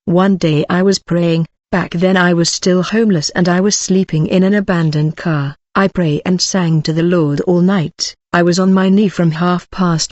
One day I was praying. Back then I was still homeless and I was sleeping in an abandoned car. I prayed and sang to the Lord all night. I was on my knee from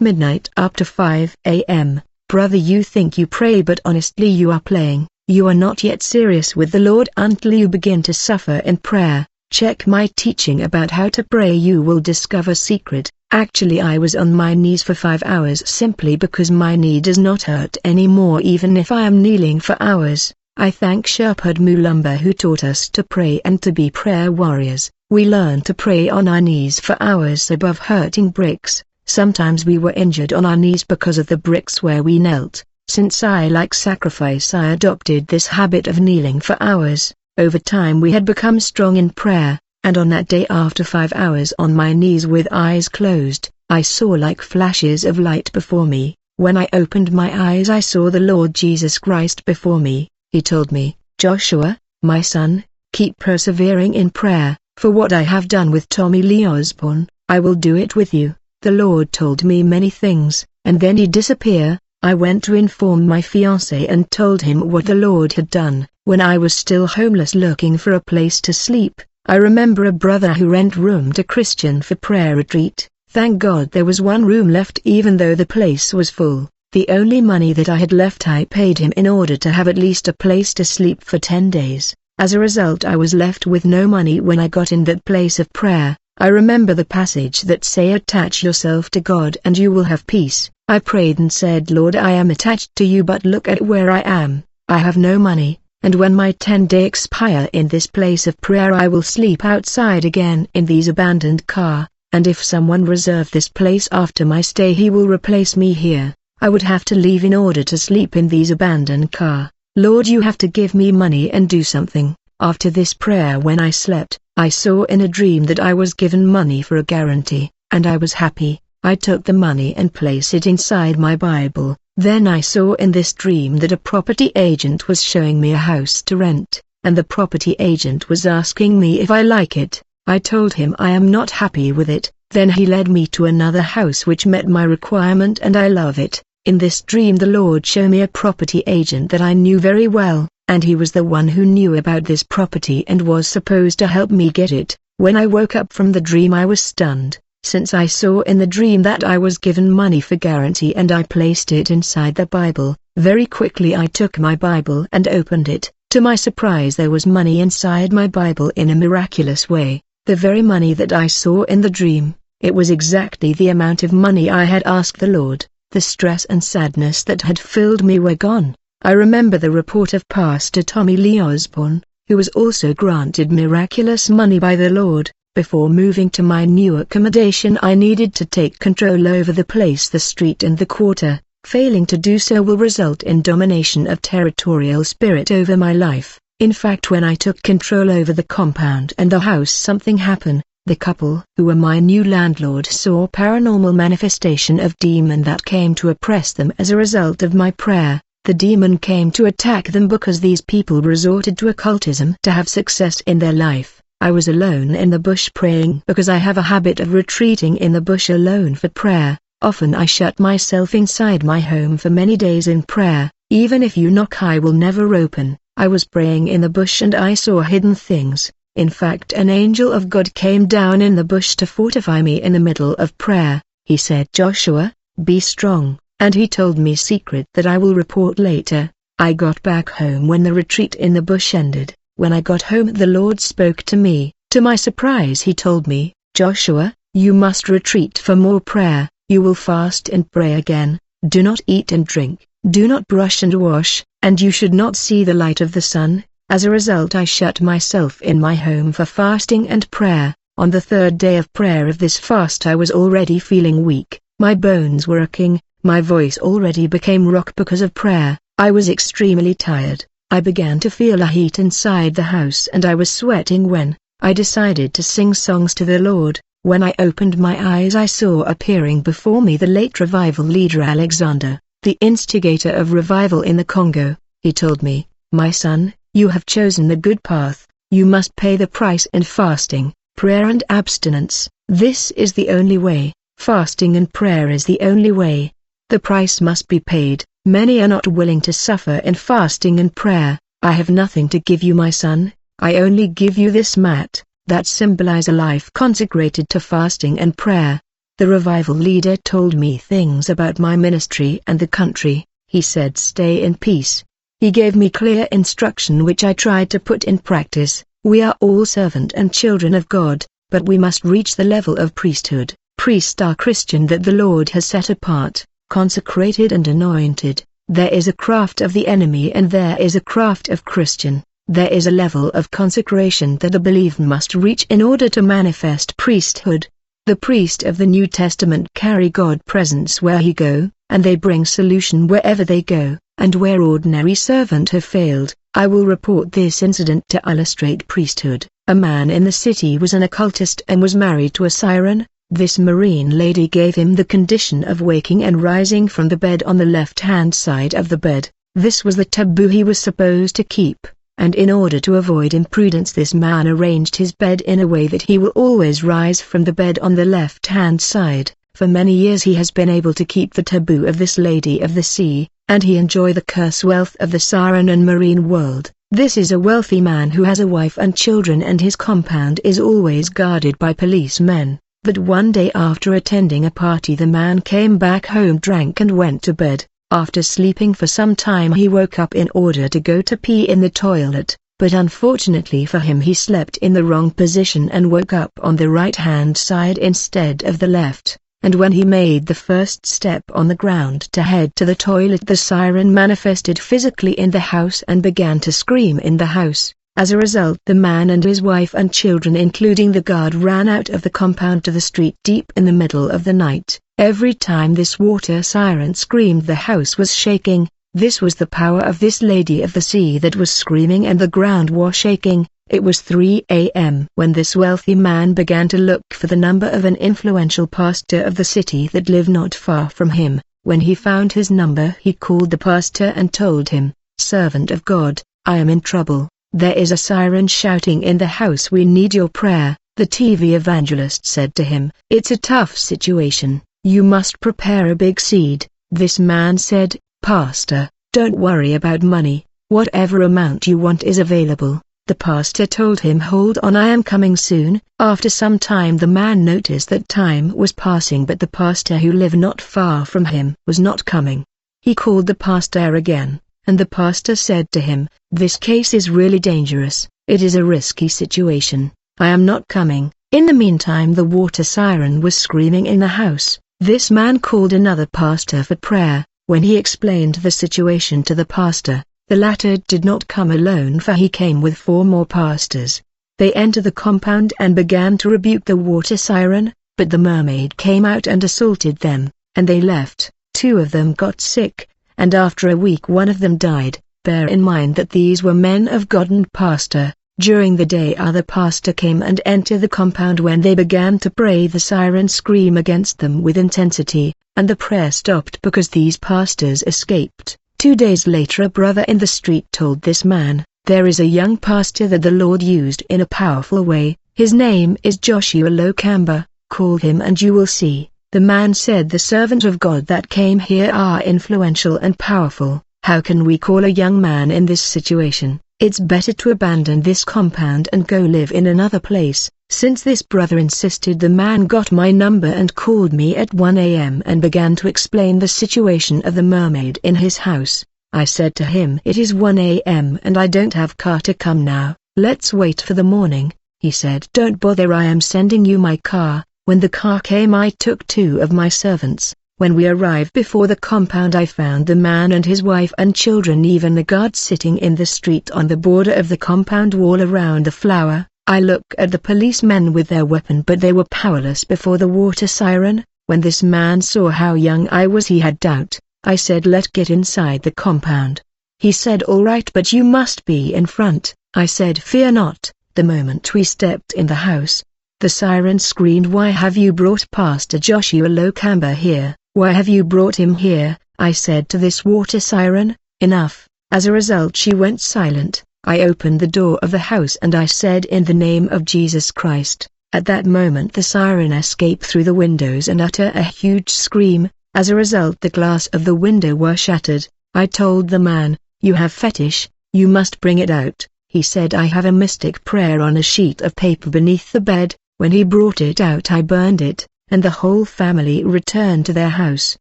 midnight up to 5 a.m. Brother, you think you pray, but honestly you are playing. You are not yet serious with the Lord until you begin to suffer in prayer. Check my teaching about how to pray, you will discover secret. Actually I was on my knees for 5 hours simply because my knee does not hurt anymore even if I am kneeling for hours. I thank Shepherd Mulumba who taught us to pray and to be prayer warriors. We learned to pray on our knees for hours above hurting bricks. Sometimes we were injured on our knees because of the bricks where we knelt. Since I like sacrifice, I adopted this habit of kneeling for hours. Over time we had become strong in prayer, and on that day after 5 hours on my knees with eyes closed, I saw like flashes of light before me. When I opened my eyes I saw the Lord Jesus Christ before me. He told me, "Joshua, my son, keep persevering in prayer, for what I have done with Tommy Lee Osborne, I will do it with you." The Lord told me many things, and then he disappeared. I went to inform my fiancé and told him what the Lord had done. When I was still homeless looking for a place to sleep, I remember a brother who rent room to Christian for prayer retreat. Thank God there was one room left even though the place was full. The only money that I had left I paid him in order to have at least a place to sleep for 10 days. As a result I was left with no money when I got in that place of prayer. I remember the passage that say attach yourself to God and you will have peace. I prayed and said, Lord, I am attached to you, but look at where I am. I have no money, and when my 10-day expire in this place of prayer I will sleep outside again in these abandoned car, and if someone reserve this place after my stay he will replace me here. I would have to leave in order to sleep in these abandoned car. Lord, you have to give me money and do something. After this prayer, when I slept, I saw in a dream that I was given money for a guarantee, and I was happy. I took the money and placed it inside my Bible. Then I saw in this dream that a property agent was showing me a house to rent, and the property agent was asking me if I like it. I told him I am not happy with it. Then he led me to another house which met my requirement and I love it. In this dream the Lord showed me a property agent that I knew very well, and he was the one who knew about this property and was supposed to help me get it. When I woke up from the dream I was stunned, since I saw in the dream that I was given money for guarantee and I placed it inside the Bible. Very quickly I took my Bible and opened it. To my surprise there was money inside my Bible in a miraculous way. The very money that I saw in the dream, it was exactly the amount of money I had asked the Lord. The stress and sadness that had filled me were gone. I remember the report of Pastor Tommy Lee Osborne, who was also granted miraculous money by the Lord. Before moving to my new accommodation I needed to take control over the place, the street and the quarter. Failing to do so will result in domination of territorial spirit over my life. In fact, when I took control over the compound and the house, something happened. The couple who were my new landlord saw paranormal manifestation of demon that came to oppress them as a result of my prayer. The demon came to attack them because these people resorted to occultism to have success in their life. I was alone in the bush praying because I have a habit of retreating in the bush alone for prayer. Often I shut myself inside my home for many days in prayer. Even if you knock I will never open. I was praying in the bush and I saw hidden things. In fact, an angel of God came down in the bush to fortify me in the middle of prayer. He said, Joshua, be strong, and he told me secret that I will report later. I got back home when the retreat in the bush ended. When I got home the Lord spoke to me. To my surprise he told me, Joshua, you must retreat for more prayer. You will fast and pray again. Do not eat and drink, do not brush and wash, and you should not see the light of the sun. As a result I shut myself in my home for fasting and prayer. On the 3rd day of prayer of this fast I was already feeling weak, my bones were aching, my voice already became rock because of prayer. I was extremely tired. I began to feel a heat inside the house and I was sweating when I decided to sing songs to the Lord. When I opened my eyes I saw appearing before me the late revival leader Alexander, the instigator of revival in the Congo. He told me, my son, you have chosen the good path. You must pay the price in fasting, prayer and abstinence. This is the only way. Fasting and prayer is the only way. The price must be paid. Many are not willing to suffer in fasting and prayer. I have nothing to give you, my son. I only give you this mat, that symbolize a life consecrated to fasting and prayer. The revival leader told me things about my ministry and the country. He said stay in peace. He gave me clear instruction which I tried to put in practice. We are all servant and children of God, but we must reach the level of priesthood. Priests are Christian that the Lord has set apart, consecrated and anointed. There is a craft of the enemy and there is a craft of Christian. There is a level of consecration that the believer must reach in order to manifest priesthood. The priest of the New Testament carry God's presence where he go, and they bring solution wherever they go, and where ordinary servant have failed. I will report this incident to illustrate priesthood. A man in the city was an occultist and was married to a siren. This marine lady gave him the condition of waking and rising from the bed on the left-hand side of the bed. This was the taboo he was supposed to keep, and in order to avoid imprudence this man arranged his bed in a way that he will always rise from the bed on the left-hand side. For many years he has been able to keep the taboo of this lady of the sea, and he enjoy the curse wealth of the siren and marine world. This is a wealthy man who has a wife and children and his compound is always guarded by policemen. But one day after attending a party the man came back home drunk and went to bed. After sleeping for some time he woke up in order to go to pee in the toilet, but unfortunately for him he slept in the wrong position and woke up on the right-hand side instead of the left. And when he made the first step on the ground to head to the toilet the siren manifested physically in the house and began to scream in the house. As a result the man and his wife and children including the guard ran out of the compound to the street deep in the middle of the night. Every time this water siren screamed the house was shaking. This was the power of this lady of the sea that was screaming and the ground was shaking. It was 3 a.m. when this wealthy man began to look for the number of an influential pastor of the city that lived not far from him. When he found his number he called the pastor and told him, "Servant of God, I am in trouble. There is a siren shouting in the house. We need your prayer." The TV evangelist said to him, "It's a tough situation. You must prepare a big seed." This man said, "Pastor, don't worry about money. Whatever amount you want is available." The pastor told him, "Hold on, I am coming soon." After some time the man noticed that time was passing but the pastor who lived not far from him was not coming. He called the pastor again, and the pastor said to him, "This case is really dangerous. It is a risky situation. I am not coming." In the meantime the water siren was screaming in the house. This man called another pastor for prayer. When he explained the situation to the pastor, the latter did not come alone for he came with 4 more pastors. They entered the compound and began to rebuke the water siren, but the mermaid came out and assaulted them, and they left. 2 of them got sick, and after a week one of them died. Bear in mind that these were men of God and pastor. During the day other pastor came and entered the compound. When they began to pray the siren screamed against them with intensity, and the prayer stopped because these pastors escaped. 2 days later a brother in the street told this man, "There is a young pastor that the Lord used in a powerful way. His name is Joshua Lokamba. Call him and you will see." The man said, "The servant of God that came here are influential and powerful. How can we call a young man in this situation? It's better to abandon this compound and go live in another place." Since this brother insisted, the man got my number and called me at 1 a.m. and began to explain the situation of the mermaid in his house. I said to him, "It is 1 a.m. and I don't have car to come now. Let's wait for the morning." He said, "Don't bother, I am sending you my car." When the car came I took 2 of my servants. When we arrived before the compound I found the man and his wife and children, even the guard sitting in the street on the border of the compound wall around the flower. I looked at the policemen with their weapon but they were powerless before the water siren. When this man saw how young I was he had doubt. I said, "Let's get inside the compound." He said, "All right, but you must be in front." I said, "Fear not." The moment we stepped in the house, the siren screamed, "Why have you brought Pastor Joshua Lokamba here? Why have you brought him here?" I said to this water siren, "Enough." As a result she went silent. I opened the door of the house and I said, "In the name of Jesus Christ." At that moment the siren escaped through the windows and uttered a huge scream. As a result the glass of the window were shattered. I told the man, "You have fetish, you must bring it out." He said, "I have a mystic prayer on a sheet of paper beneath the bed." When he brought it out, I burned it, and the whole family returned to their house.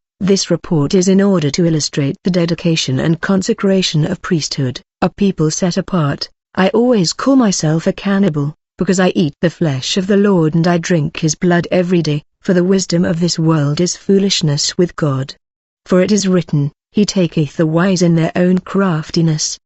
This report is in order to illustrate the dedication and consecration of priesthood, a people set apart. I always call myself a cannibal, because I eat the flesh of the Lord and I drink his blood every day, for the wisdom of this world is foolishness with God. For it is written, "He taketh the wise in their own craftiness,